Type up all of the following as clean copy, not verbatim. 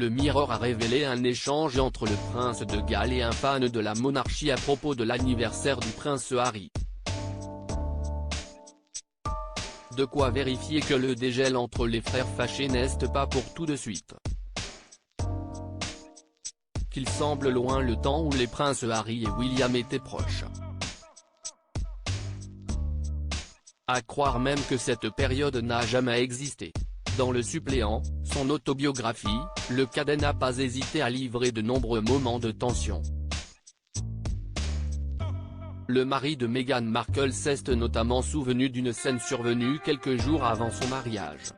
le Mirror a révélé un échange entre le prince de Galles et un fan de la monarchie à propos de l'anniversaire du prince Harry. De quoi vérifier que le dégel entre les frères fâchés n'est pas pour tout de suite. Qu'il semble loin le temps où les princes Harry et William étaient proches. À croire même que cette période n'a jamais existé. Dans Le Suppléant, son autobiographie, le cadet n'a pas hésité à livrer de nombreux moments de tension. Le mari de Meghan Markle s'est notamment souvenu d'une scène survenue quelques jours avant son mariage.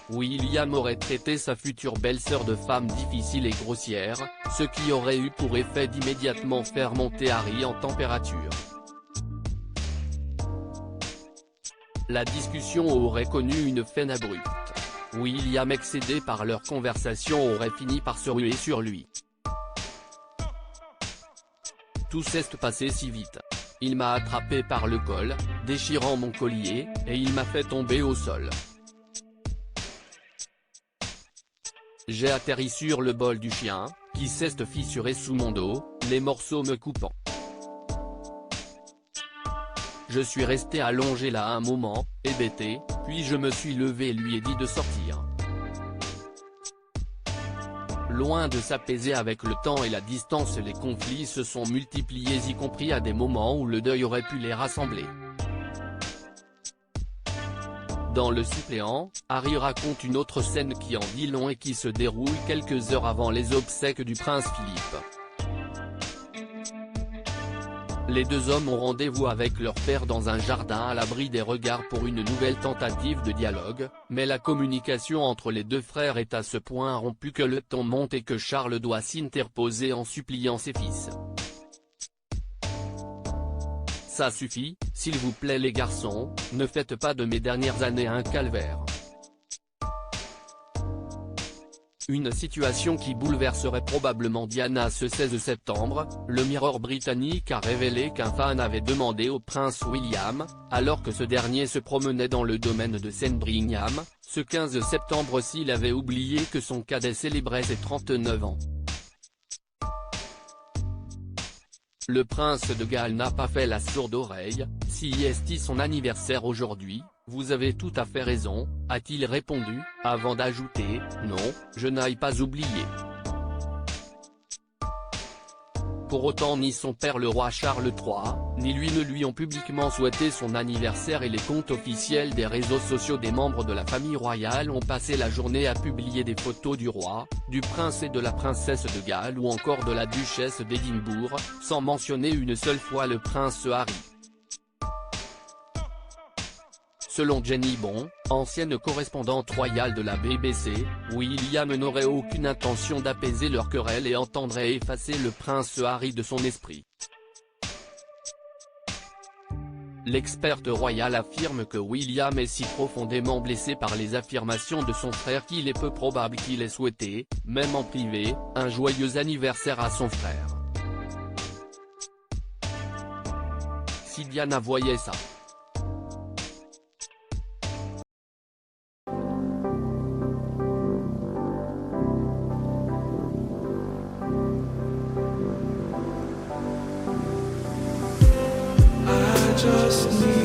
William aurait traité sa future belle-sœur de femme difficile et grossière, ce qui aurait eu pour effet d'immédiatement faire monter Harry en température. La discussion aurait connu une fin abrupte. William, excédé par leur conversation, aurait fini par se ruer sur lui. Tout s'est passé si vite. Il m'a attrapé par le col, déchirant mon collier, et il m'a fait tomber au sol. J'ai atterri sur le bol du chien, qui s'est fissuré sous mon dos, les morceaux me coupant. Je suis resté allongé là un moment, hébété, puis je me suis levé et lui ai dit de sortir. Loin de s'apaiser avec le temps et la distance, les conflits se sont multipliés, y compris à des moments où le deuil aurait pu les rassembler. Dans Le Suppléant, Harry raconte une autre scène qui en dit long et qui se déroule quelques heures avant les obsèques du prince Philippe. Les deux hommes ont rendez-vous avec leur père dans un jardin à l'abri des regards pour une nouvelle tentative de dialogue, mais la communication entre les deux frères est à ce point rompue que le ton monte et que Charles doit s'interposer en suppliant ses fils. Ça suffit, s'il vous plaît les garçons, ne faites pas de mes dernières années un calvaire. Une situation qui bouleverserait probablement Diana. Ce 16 septembre, le Mirror britannique a révélé qu'un fan avait demandé au prince William, alors que ce dernier se promenait dans le domaine de Sandringham, ce 15 septembre s'il avait oublié que son cadet célébrait ses 39 ans. Le prince de Galles n'a pas fait la sourde oreille. Si est son anniversaire aujourd'hui, vous avez tout à fait raison, a-t-il répondu, avant d'ajouter, non, je n'aille pas oublié. Pour autant ni son père le roi Charles III, ni lui ne lui ont publiquement souhaité son anniversaire et les comptes officiels des réseaux sociaux des membres de la famille royale ont passé la journée à publier des photos du roi, du prince et de la princesse de Galles ou encore de la duchesse d'Édimbourg, sans mentionner une seule fois le prince Harry. Selon Jenny Bon, ancienne correspondante royale de la BBC, William n'aurait aucune intention d'apaiser leur querelle et entendrait effacer le prince Harry de son esprit. L'experte royale affirme que William est si profondément blessé par les affirmations de son frère qu'il est peu probable qu'il ait souhaité, même en privé, un joyeux anniversaire à son frère. Si Diana voyait ça. Just need